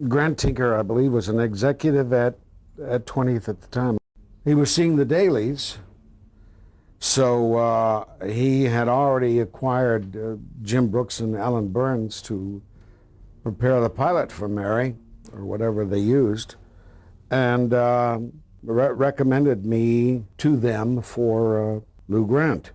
Grant Tinker, I believe, was an executive at 20th at the time. He was seeing the dailies, so he had already acquired Jim Brooks and Alan Burns to prepare the pilot for Mary, or whatever they used, and recommended me to them for Lou Grant.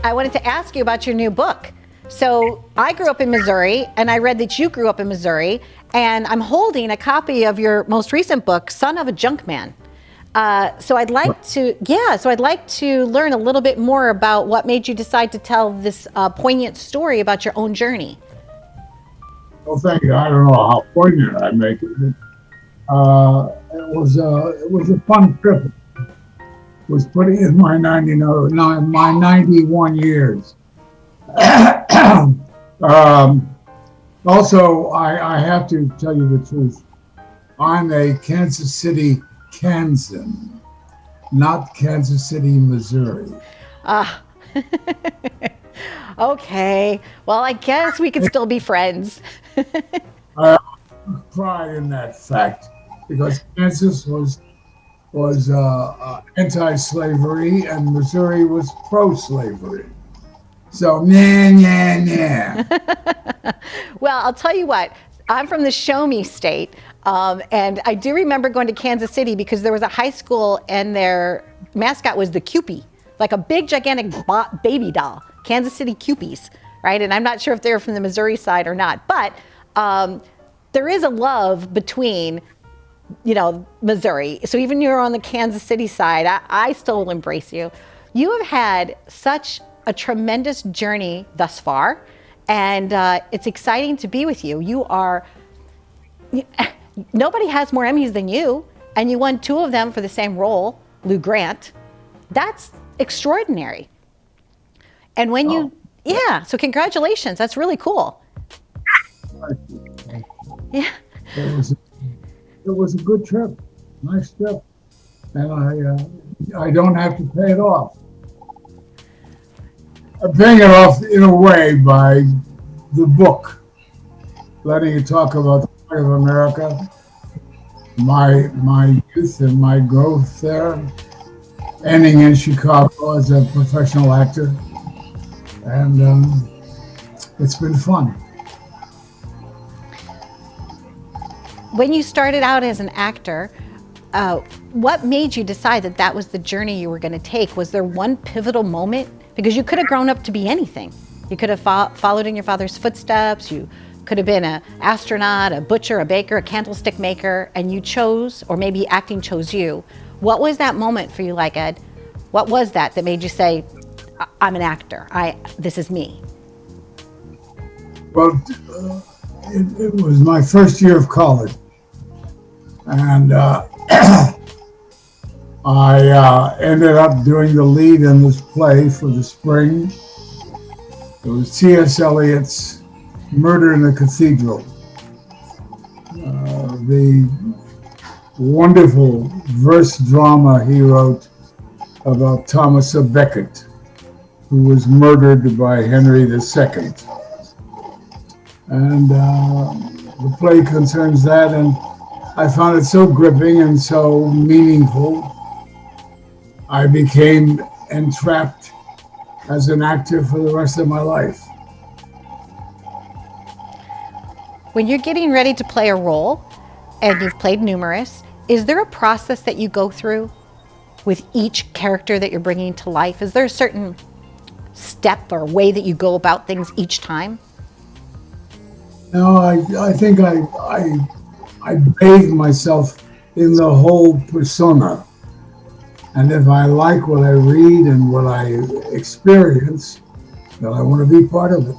I wanted to ask you about your new book. So I grew up in Missouri, and I read that you grew up in Missouri, and I'm holding a copy of your most recent book, Son of a Junkman. So I'd like to learn a little bit more about what made you decide to tell this poignant story about your own journey. Well, thank you. I don't know how poignant I make it. It was a fun trip. Was putting in my 91 years. Also, I have to tell you the truth. I'm a Kansas City Kansan, not Kansas City, Missouri. Okay. Well, I guess we can still be friends. I have pride in that fact because Kansas was anti-slavery and Missouri was pro-slavery. So, nah. Well, I'll tell you what, I'm from the Show Me state, and I do remember going to Kansas City because there was a high school and their mascot was the Kewpie, like a big, gigantic baby doll, Kansas City Kewpies, right? And I'm not sure if they're from the Missouri side or not, but there is a love between Missouri. So even you're on the Kansas City side, I still will embrace you. You have had such a tremendous journey thus far, and it's exciting to be with you. Nobody has more Emmys than you, and you won 2 of them for the same role, Lou Grant. That's extraordinary. And when so congratulations. That's really cool. Yeah. It was a good trip, nice trip, and I don't have to pay it off. I'm paying it off in a way by the book, letting you talk about the flag of America, my youth and my growth there, ending in Chicago as a professional actor, and it's been fun. When you started out as an actor, what made you decide that that was the journey you were going to take? Was there one pivotal moment? Because you could have grown up to be anything. You could have followed in your father's footsteps. You could have been an astronaut, a butcher, a baker, a candlestick maker, and you chose, or maybe acting chose you. What was that moment for you, like Ed? What was that made you say, I'm an actor, this is me? Well, it was my first year of college. And I ended up doing the lead in this play for the spring. It was T.S. Eliot's Murder in the Cathedral. The wonderful verse drama he wrote about Thomas à Becket, who was murdered by Henry II. And the play concerns that, and I found it so gripping and so meaningful. I became entrapped as an actor for the rest of my life. When you're getting ready to play a role, and you've played numerous, is there a process that you go through with each character that you're bringing to life? Is there a certain step or way that you go about things each time? No, I think I bathe myself in the whole persona. And if I like what I read and what I experience, then I want to be part of it.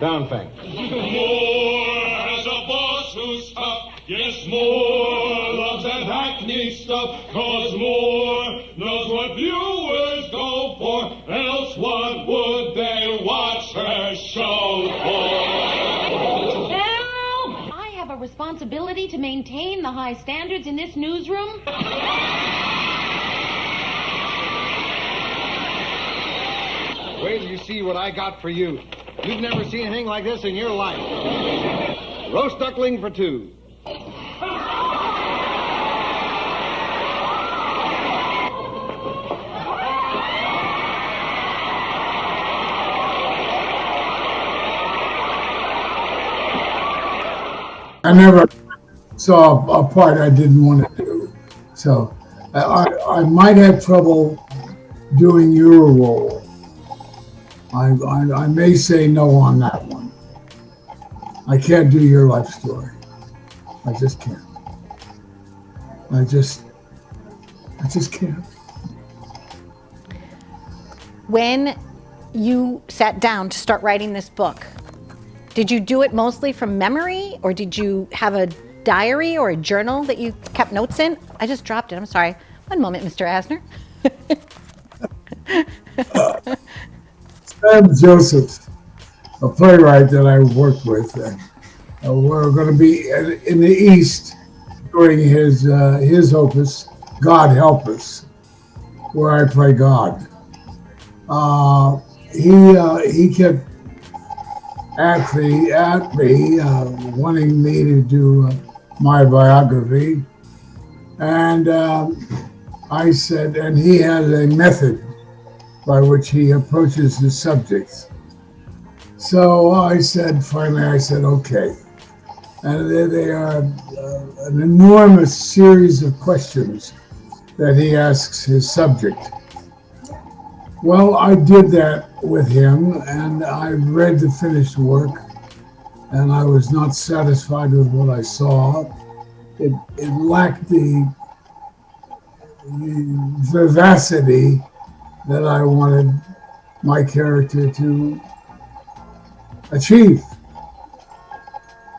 Down, Fang. More has a boss who's tough. Yes, more loves that hackney stuff. Cause more knows what viewers go for. Else what would they watch her show for? Help! I have a responsibility to maintain the high standards in this newsroom. Wait till you see what I got for you. You've never seen anything like this in your life. Roast duckling for two. I never saw a part I didn't want to do. So I might have trouble doing your role. I may say no on that one. I can't do your life story. I just can't. I just can't. When you sat down to start writing this book, did you do it mostly from memory, or did you have a diary or a journal that you kept notes in? I just dropped it. I'm sorry. One moment, Mr. Asner. Sam Joseph, a playwright that I worked with, we're going to be in the East during his opus, God Help Us, where I play God. He kept at me wanting me to do my biography, and I said, and he has a method by which he approaches the subjects. So finally I said, okay. And they are an enormous series of questions that he asks his subject. Well, I did that with him, and I read the finished work, and I was not satisfied with what I saw. It lacked the vivacity that I wanted my character to achieve.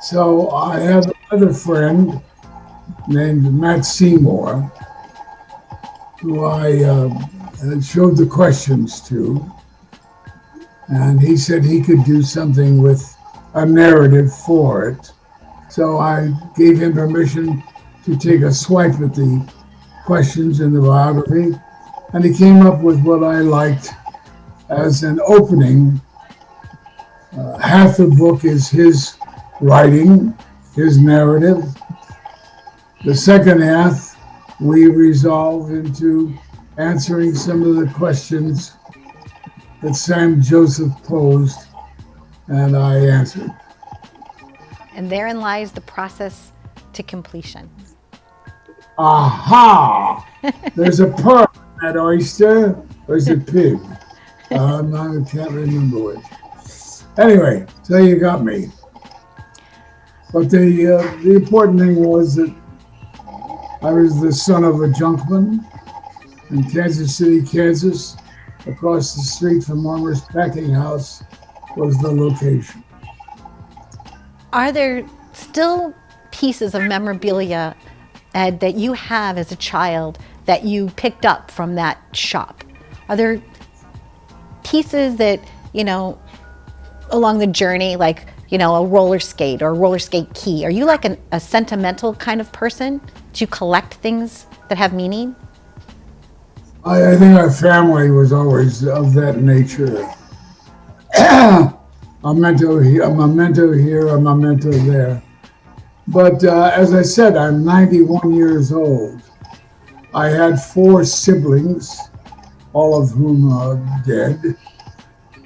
So I have another friend named Matt Seymour, who I showed the questions to, and he said he could do something with a narrative for it. So I gave him permission to take a swipe at the questions in the biography, and he came up with what I liked as an opening. Half the book is his writing, his narrative. The second half, we resolve into answering some of the questions that Sam Joseph posed, and I answered. And therein lies the process to completion. Aha! There's a pearl in that oyster, or is it pig? I can't remember which. Anyway, so you got me. But the important thing was that I was the son of a junkman in Kansas City, Kansas. Across the street from Armour's Packing House was the location. Are there still pieces of memorabilia, Ed, that you have as a child that you picked up from that shop? Are there pieces that, along the journey, like, a roller skate or a roller skate key? Are you like a sentimental kind of person? Do you collect things that have meaning? I think our family was always of that nature. A memento here, a memento there. But as I said, I'm 91 years old. I had 4 siblings, all of whom are dead.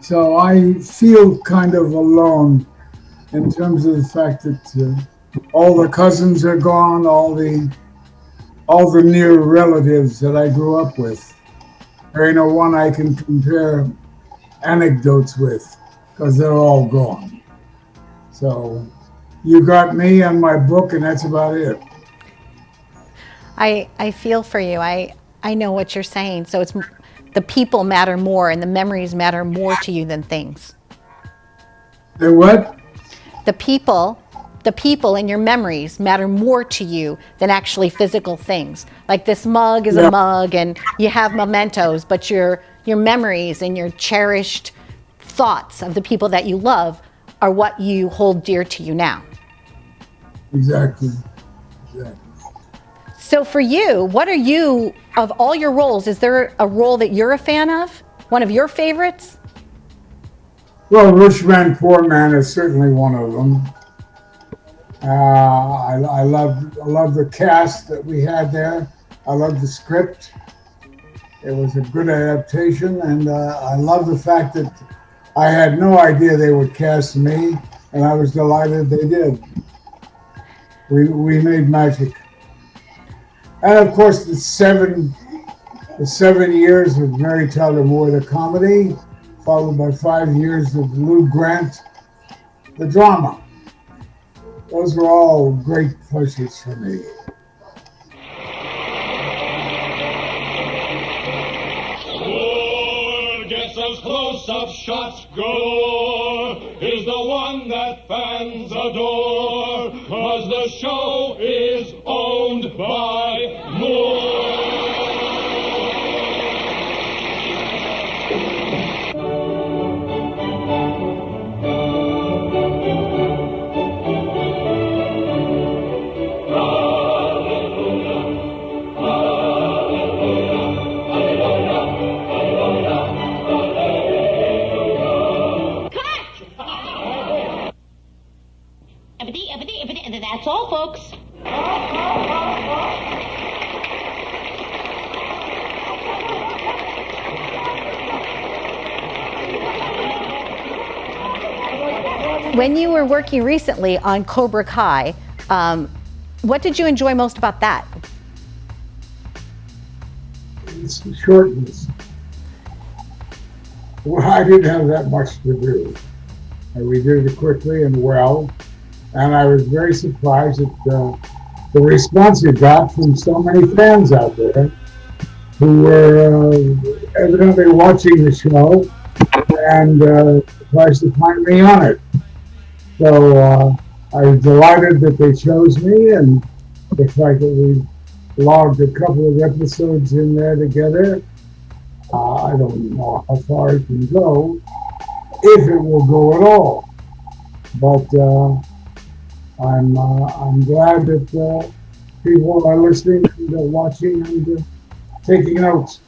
So I feel kind of alone in terms of the fact that all the cousins are gone, all the near relatives that I grew up with. There ain't no one I can compare anecdotes with because they're all gone. So you got me and my book, and that's about it. I feel for you. I know what you're saying. So it's the people matter more and the memories matter more to you than things. The what? The people and your memories matter more to you than actually physical things. Like this mug is a mug and you have mementos, but your memories and your cherished thoughts of the people that you love are what you hold dear to you now. Exactly. So for you, what are you, of all your roles, is there a role that you're a fan of? One of your favorites? Well, Rich Man, Poor Man is certainly one of them. I love the cast that we had there. I love the script. It was a good adaptation, and I love the fact that I had no idea they would cast me, and I was delighted they did. We made magic. And of course, the seven years of Mary Tyler Moore, the comedy, followed by 5 years of Lou Grant, the drama. Those were all great pleasures for me. Gore gets those close-up shots. Gore is the one that fans adore, 'cause the show is owned by Moore. That's all, folks. When you were working recently on Cobra Kai, what did you enjoy most about that? It's the shortness. Well, I didn't have that much to do. And we did it quickly and well. And I was very surprised at the response it got from so many fans out there who were evidently watching the show and surprised to find me on it. So I was delighted that they chose me, and the fact that we logged a couple of episodes in there together. I don't know how far it can go, if it will go at all. But I'm glad that people are listening and watching and taking notes.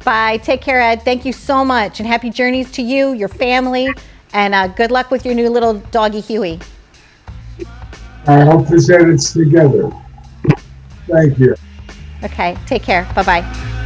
Bye. Take care, Ed. Thank you so much, and happy journeys to you, your family, and good luck with your new little doggy Huey. I hope this edits together. Thank you. Okay. Take care. Bye-bye.